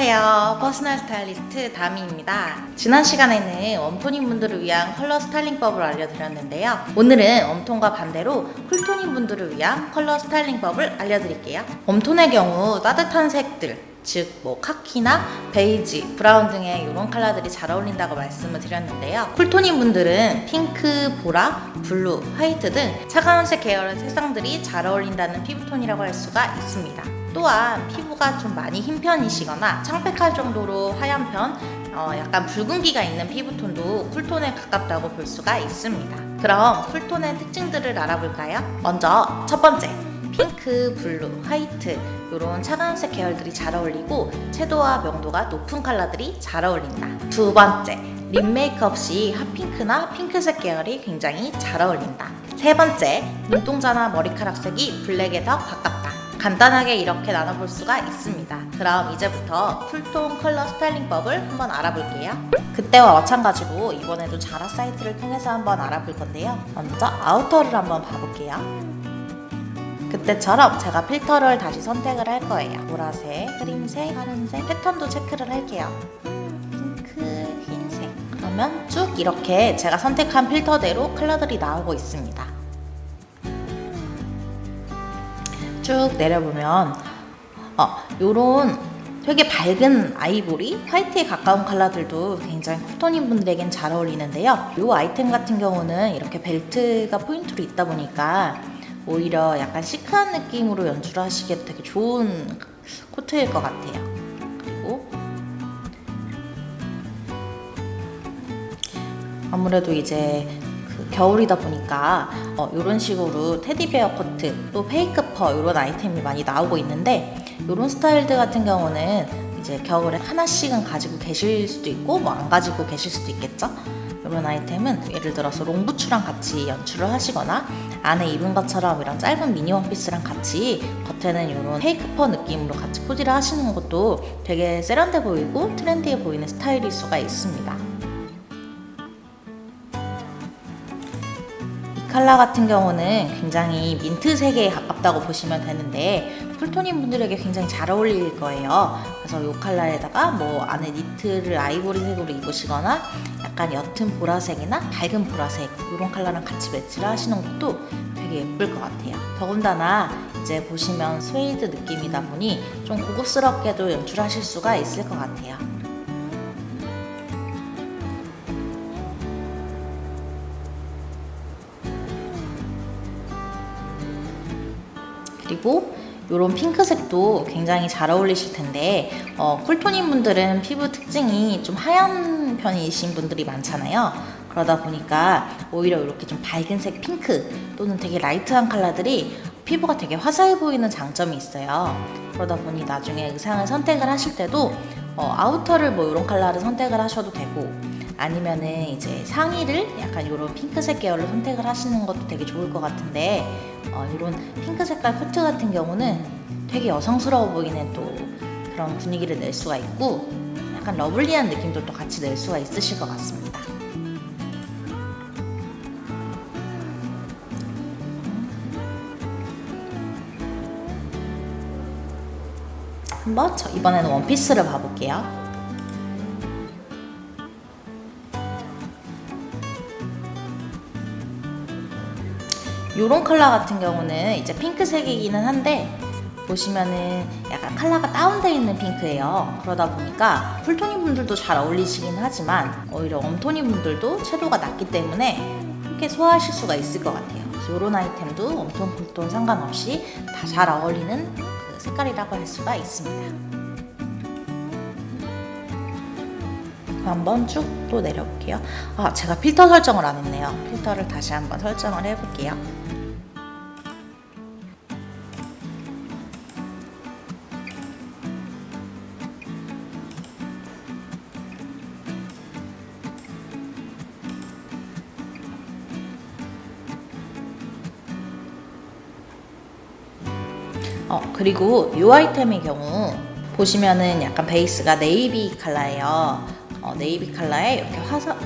안녕하세요. 퍼스널 스타일리스트 다미입니다. 지난 시간에는 웜톤인 분들을 위한 컬러 스타일링법을 알려드렸는데요. 오늘은 웜톤과 반대로 쿨톤인 분들을 위한 컬러 스타일링법을 알려드릴게요. 웜톤의 경우 따뜻한 색들, 즉 카키나 베이지, 브라운 등의 이런 컬러들이 잘 어울린다고 말씀을 드렸는데요. 쿨톤인 분들은 핑크, 보라, 블루, 화이트 등 차가운 색 계열의 색상들이 잘 어울린다는 피부톤이라고 할 수가 있습니다. 또한 피부가 좀 많이 흰 편이시거나 창백할 정도로 하얀 편, 약간 붉은기가 있는 피부톤도 쿨톤에 가깝다고 볼 수가 있습니다. 그럼 쿨톤의 특징들을 알아볼까요? 먼저 첫 번째, 핑크, 블루, 화이트 이런 차가운색 계열들이 잘 어울리고 채도와 명도가 높은 컬러들이 잘 어울린다. 두 번째, 립 메이크업 시 핫핑크나 핑크색 계열이 굉장히 잘 어울린다. 세 번째, 눈동자나 머리카락 색이 블랙에 더 가깝다. 간단하게 이렇게 나눠볼 수가 있습니다. 그럼 이제부터 쿨톤 컬러 스타일링법을 한번 알아볼게요. 그때와 마찬가지로 이번에도 자라 사이트를 통해서 한번 알아볼 건데요. 먼저 아우터를 한번 봐볼게요. 그때처럼 제가 필터를 다시 선택을 할 거예요. 보라색, 크림색, 파란색, 패턴도 체크를 할게요. 핑크, 흰색. 그러면 쭉 이렇게 제가 선택한 필터대로 컬러들이 나오고 있습니다. 쭉 내려보면 요런 되게 밝은 아이보리, 화이트에 가까운 컬러들도 굉장히 쿨톤인 분들에겐 잘 어울리는데요. 이 아이템 같은 경우는 이렇게 벨트가 포인트로 있다 보니까 오히려 약간 시크한 느낌으로 연출을 하시기에 되게 좋은 코트일 것 같아요. 그리고 아무래도 이제 겨울이다 보니까 이런 식으로 테디베어 코트, 또 페이크 퍼 이런 아이템이 많이 나오고 있는데, 이런 스타일들 같은 경우는 이제 겨울에 하나씩은 가지고 계실 수도 있고 안 가지고 계실 수도 있겠죠. 이런 아이템은 예를 들어서 롱부츠랑 같이 연출을 하시거나 안에 입은 것처럼 이런 짧은 미니 원피스랑 같이 겉에는 이런 페이크 퍼 느낌으로 같이 코디를 하시는 것도 되게 세련돼 보이고 트렌디해 보이는 스타일일 수가 있습니다. 컬러 같은 경우는 굉장히 민트색에 가깝다고 보시면 되는데 쿨톤인 분들에게 굉장히 잘 어울릴 거예요. 그래서 이 컬러에다가 안에 니트를 아이보리색으로 입으시거나 약간 옅은 보라색이나 밝은 보라색 이런 컬러랑 같이 매치를 하시는 것도 되게 예쁠 것 같아요. 더군다나 이제 보시면 스웨이드 느낌이다 보니 좀 고급스럽게도 연출하실 수가 있을 것 같아요. 그리고 이런 핑크색도 굉장히 잘 어울리실 텐데 쿨톤인 분들은 피부 특징이 좀 하얀 편이신 분들이 많잖아요. 그러다 보니까 오히려 이렇게 좀 밝은색 핑크 또는 되게 라이트한 컬러들이 피부가 되게 화사해 보이는 장점이 있어요. 그러다 보니 나중에 의상을 선택을 하실 때도 아우터를 이런 컬러를 선택을 하셔도 되고, 아니면은 이제 상의를 약간 이런 핑크색 계열로 선택을 하시는 것도 되게 좋을 것 같은데, 이런 핑크 색깔 코트 같은 경우는 되게 여성스러워 보이는 또 그런 분위기를 낼 수가 있고 약간 러블리한 느낌도 또 같이 낼 수가 있으실 것 같습니다. 한번 이번에는 원피스를 봐볼게요. 요런 컬러 같은 경우는 이제 핑크색이기는 한데 보시면은 약간 컬러가 다운되어 있는 핑크예요. 그러다 보니까 쿨톤인 분들도 잘 어울리시긴 하지만 오히려 웜톤인 분들도 채도가 낮기 때문에 함께 소화하실 수가 있을 것 같아요. 그래서 요런 아이템도 웜톤, 쿨톤 상관없이 다 잘 어울리는 그 색깔이라고 할 수가 있습니다. 한번 쭉 또 내려볼게요. 제가 필터 설정을 안 했네요. 필터를 다시 한번 설정을 해볼게요. 그리고 이 아이템의 경우 보시면은 약간 베이스가 네이비 컬러예요. 네이비 컬러에 이렇게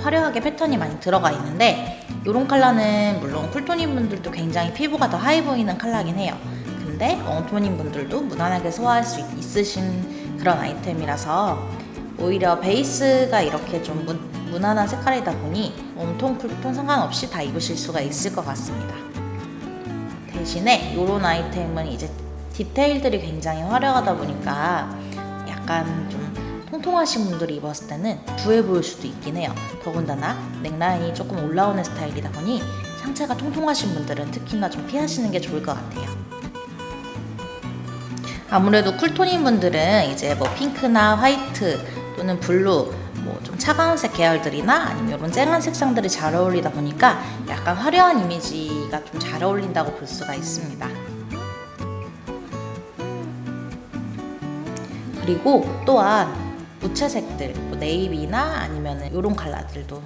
화려하게 패턴이 많이 들어가 있는데, 이런 컬러는 물론 쿨톤인 분들도 굉장히 피부가 더 하얘 보이는 컬러긴 해요. 근데 웜톤인 분들도 무난하게 소화할 수 있으신 그런 아이템이라서 오히려 베이스가 이렇게 좀 무난한 색깔이다 보니 웜톤, 쿨톤 상관없이 다 입으실 수가 있을 것 같습니다. 대신에 이런 아이템은 이제 디테일들이 굉장히 화려하다 보니까 약간 좀 통통하신 분들이 입었을 때는 부해 보일 수도 있긴 해요. 더군다나 넥라인이 조금 올라오는 스타일이다 보니 상체가 통통하신 분들은 특히나 좀 피하시는 게 좋을 것 같아요. 아무래도 쿨톤인 분들은 이제 뭐 핑크나 화이트 또는 블루, 뭐 좀 차가운 색 계열들이나 아니면 이런 쨍한 색상들이 잘 어울리다 보니까 약간 화려한 이미지가 좀 잘 어울린다고 볼 수가 있습니다. 그리고 또한 무채색들, 뭐 네이비나 아니면 이런 컬러들도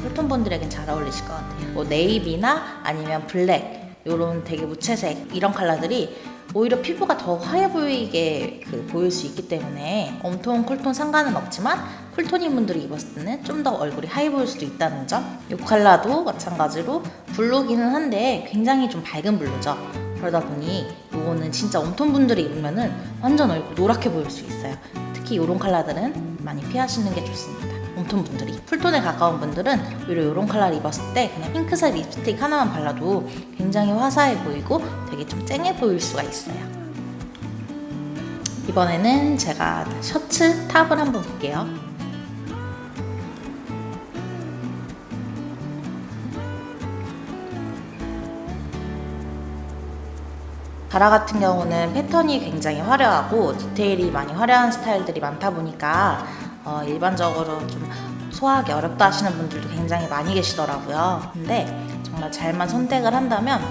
쿨톤 분들에겐 잘 어울리실 것 같아요. 뭐 네이비나 아니면 블랙, 이런 되게 무채색 이런 컬러들이 오히려 피부가 더 하얘 보이게 보일 수 있기 때문에 웜톤, 쿨톤 상관은 없지만 쿨톤인 분들이 입었을 때는 좀 더 얼굴이 하얘 보일 수도 있다는 점. 이 컬러도 마찬가지로 블루기는 한데 굉장히 좀 밝은 블루죠. 그러다 보니 이거는 진짜 웜톤 분들이 입으면은 완전 얼굴 노랗게 보일 수 있어요. 특히 이런 컬러들은 많이 피하시는 게 좋습니다. 웜톤 분들이. 쿨톤에 가까운 분들은 오히려 이런 컬러를 입었을 때 그냥 핑크색 립스틱 하나만 발라도 굉장히 화사해 보이고 되게 좀 쨍해 보일 수가 있어요. 이번에는 제가 셔츠 탑을 한번 볼게요. 가라 같은 경우는 패턴이 굉장히 화려하고 디테일이 많이 화려한 스타일들이 많다 보니까 일반적으로 좀 소화하기 어렵다 하시는 분들도 굉장히 많이 계시더라고요. 근데 정말 잘만 선택을 한다면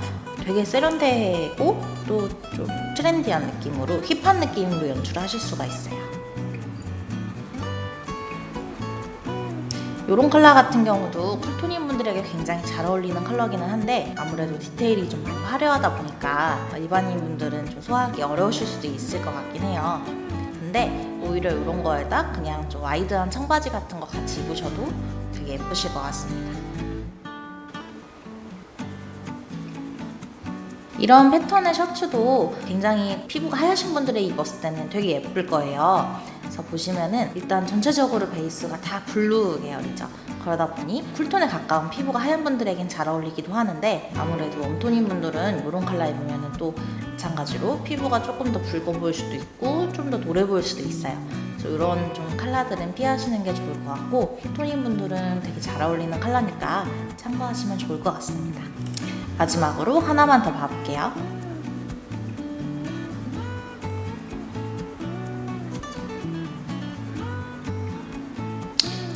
되게 세련되고 또 좀 트렌디한 느낌으로 힙한 느낌으로 연출을 하실 수가 있어요. 이런 컬러 같은 경우도 쿨톤인 분들에게 굉장히 잘 어울리는 컬러기는 한데 아무래도 디테일이 좀 많이 화려하다 보니까 일반인 분들은 좀 소화하기 어려우실 수도 있을 것 같긴 해요. 근데 오히려 이런 거에다 그냥 좀 와이드한 청바지 같은 거 같이 입으셔도 되게 예쁘실 것 같습니다. 이런 패턴의 셔츠도 굉장히 피부가 하얗신 분들이 입었을 때는 되게 예쁠 거예요. 그래서 보시면은 일단 전체적으로 베이스가 다 블루 계열이죠. 그러다 보니 쿨톤에 가까운 피부가 하얀 분들에겐 잘 어울리기도 하는데 아무래도 웜톤인 분들은 이런 컬러 입으면은 또 마찬가지로 피부가 조금 더 붉어 보일 수도 있고 좀 더 노래 보일 수도 있어요. 그래서 이런 좀 컬러들은 피하시는 게 좋을 것 같고 쿨톤인 분들은 되게 잘 어울리는 컬러니까 참고하시면 좋을 것 같습니다. 마지막으로 하나만 더 봐볼게요.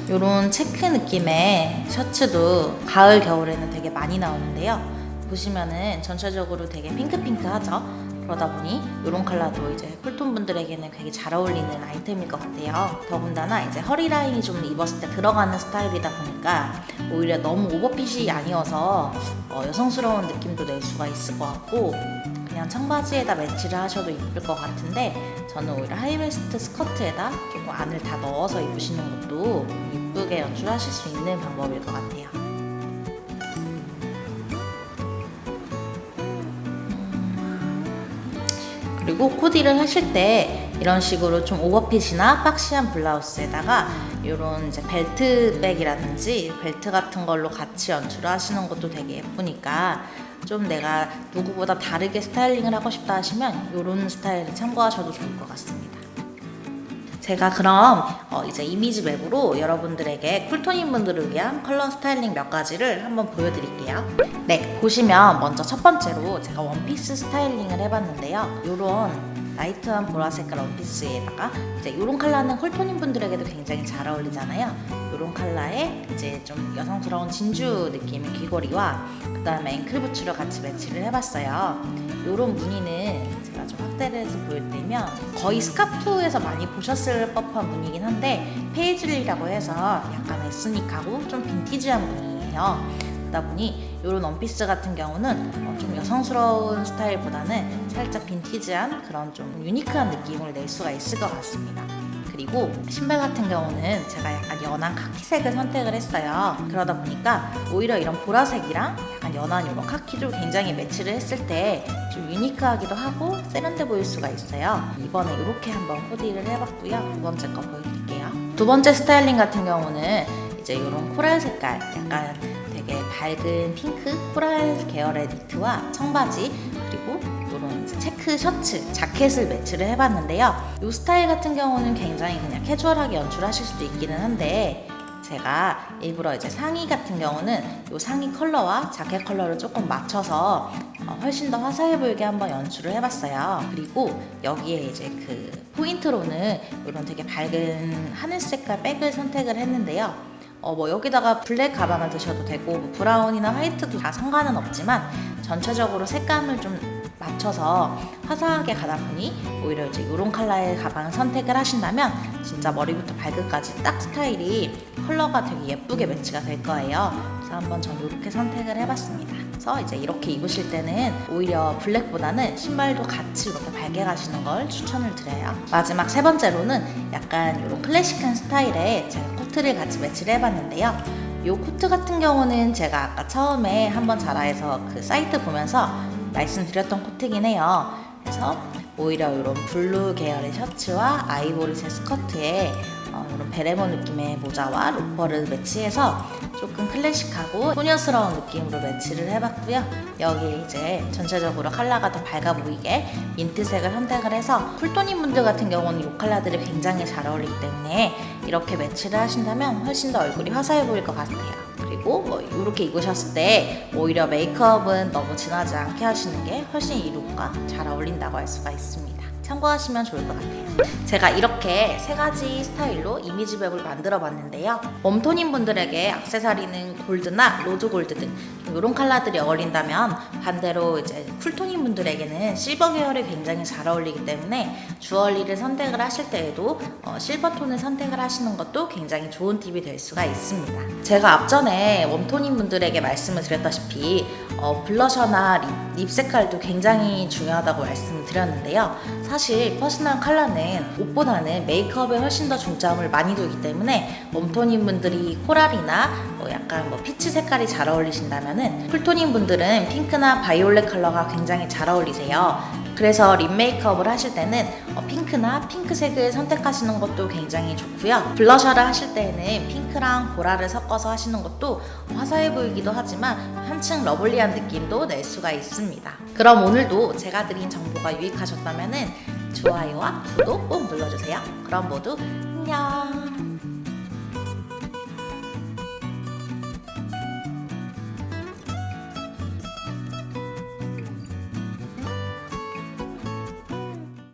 이런 체크 느낌의 셔츠도 가을, 겨울에는 되게 많이 나오는데요. 보시면은 전체적으로 되게 핑크핑크하죠? 그러다 보니 이런 컬러도 이제 쿨톤 분들에게는 되게 잘 어울리는 아이템일 것 같아요. 더군다나 이제 허리 라인이 좀 입었을 때 들어가는 스타일이다 보니까 오히려 너무 오버핏이 아니어서 여성스러운 느낌도 낼 수가 있을 것 같고 그냥 청바지에다 매치를 하셔도 예쁠 것 같은데 저는 오히려 하이웨스트 스커트에다 조금 안을 다 넣어서 입으시는 것도 예쁘게 연출하실 수 있는 방법일 것 같아요. 그리고 코디를 하실 때 이런 식으로 좀 오버핏이나 박시한 블라우스에다가 이런 이제 벨트백이라든지 벨트 같은 걸로 같이 연출을 하시는 것도 되게 예쁘니까 좀 내가 누구보다 다르게 스타일링을 하고 싶다 하시면 이런 스타일을 참고하셔도 좋을 것 같습니다. 제가 그럼 이제 이미지 맵으로 여러분들에게 쿨톤인 분들을 위한 컬러 스타일링 몇 가지를 한번 보여드릴게요. 네, 보시면 먼저 첫 번째로 제가 원피스 스타일링을 해봤는데요. 이런 라이트한 보라색깔 원피스에다가 이제 이런 컬러는 쿨톤인 분들에게도 굉장히 잘 어울리잖아요. 이런 컬러에 이제 좀 여성스러운 진주 느낌의 귀걸이와 그 다음에 앵클부츠를 같이 매치를 해봤어요. 이런 무늬는 제가 좀 확대를 해서 보여드리면 거의 스카프에서 많이 보셨을 법한 무늬이긴 한데 페이즐리라고 해서 약간 에스닉하고 좀 빈티지한 무늬예요. 그러다 보니 이런 원피스 같은 경우는 좀 여성스러운 스타일보다는 살짝 빈티지한 그런 좀 유니크한 느낌을 낼 수가 있을 것 같습니다. 그리고 신발 같은 경우는 제가 약간 연한 카키색을 선택을 했어요. 그러다 보니까 오히려 이런 보라색이랑 약간 연한 이런 카키도 굉장히 매치를 했을 때 좀 유니크하기도 하고 세련돼 보일 수가 있어요. 이번에 이렇게 한번 코디를 해봤고요. 두 번째 거 보여드릴게요. 두 번째 스타일링 같은 경우는 이제 이런 코랄 색깔, 약간 되게 밝은 핑크 코랄 계열의 니트와 청바지, 그리고 이런 체크 셔츠, 자켓을 매치를 해봤는데요. 이 스타일 같은 경우는 굉장히 그냥 캐주얼하게 연출하실 수도 있기는 한데, 제가 일부러 이제 상의 같은 경우는 이 상의 컬러와 자켓 컬러를 조금 맞춰서 훨씬 더 화사해 보이게 한번 연출을 해봤어요. 그리고 여기에 이제 그 포인트로는 이런 되게 밝은 하늘 색깔 백을 선택을 했는데요. 뭐 여기다가 블랙 가방을 드셔도 되고 뭐 브라운이나 화이트도 다 상관은 없지만 전체적으로 색감을 좀 맞춰서 화사하게 가다 보니 오히려 이제 이런 컬러의 가방을 선택을 하신다면 진짜 머리부터 발끝까지 딱 스타일이 컬러가 되게 예쁘게 매치가 될 거예요. 그래서 한번 전 이렇게 선택을 해봤습니다. 그래서 이제 이렇게 입으실 때는 오히려 블랙보다는 신발도 같이 이렇게 밝게 가시는 걸 추천을 드려요. 마지막 세 번째로는 약간 이런 클래식한 스타일의 제가 코트를 같이 매치를 해봤는데요. 이 코트 같은 경우는 제가 아까 처음에 한번 자라에서 그 사이트 보면서 말씀드렸던 코트긴 해요. 그래서 오히려 이런 블루 계열의 셔츠와 아이보리색 스커트에 이런 베레모 느낌의 모자와 로퍼를 매치해서 조금 클래식하고 소녀스러운 느낌으로 매치를 해봤고요. 여기 이제 전체적으로 컬러가 더 밝아 보이게 민트색을 선택을 해서 쿨톤인 분들 같은 경우는 이 컬러들이 굉장히 잘 어울리기 때문에 이렇게 매치를 하신다면 훨씬 더 얼굴이 화사해 보일 것 같아요. 그리고 뭐 이렇게 입으셨을 때 오히려 메이크업은 너무 진하지 않게 하시는 게 훨씬 이 룩과 잘 어울린다고 할 수가 있습니다. 참고하시면 좋을 것 같아요. 제가 이렇게 세 가지 스타일로 이미지맵을 만들어 봤는데요. 웜톤인 분들에게 액세서리는 골드나 로즈 골드 등 이런 컬러들이 어울린다면, 반대로 이제 쿨톤인 분들에게는 실버 계열이 굉장히 잘 어울리기 때문에 주얼리를 선택을 하실 때에도 실버 톤을 선택을 하시는 것도 굉장히 좋은 팁이 될 수가 있습니다. 제가 앞전에 웜톤인 분들에게 말씀을 드렸다시피 블러셔나 립 색깔도 굉장히 중요하다고 말씀을 드렸는데요. 사실 퍼스널 컬러는 옷보다는 메이크업에 훨씬 더 중점을 많이 두기 때문에 웜톤인 분들이 코랄이나 약간 피치 색깔이 잘 어울리신다면은 쿨톤인 분들은 핑크나 바이올렛 컬러가 굉장히 잘 어울리세요. 그래서 립 메이크업을 하실 때는 핑크나 핑크색을 선택하시는 것도 굉장히 좋고요. 블러셔를 하실 때는 핑크랑 보라를 섞어서 하시는 것도 화사해 보이기도 하지만 한층 러블리한 느낌도 낼 수가 있습니다. 그럼 오늘도 제가 드린 정보가 유익하셨다면 좋아요와 구독 꼭 눌러주세요. 그럼 모두 안녕.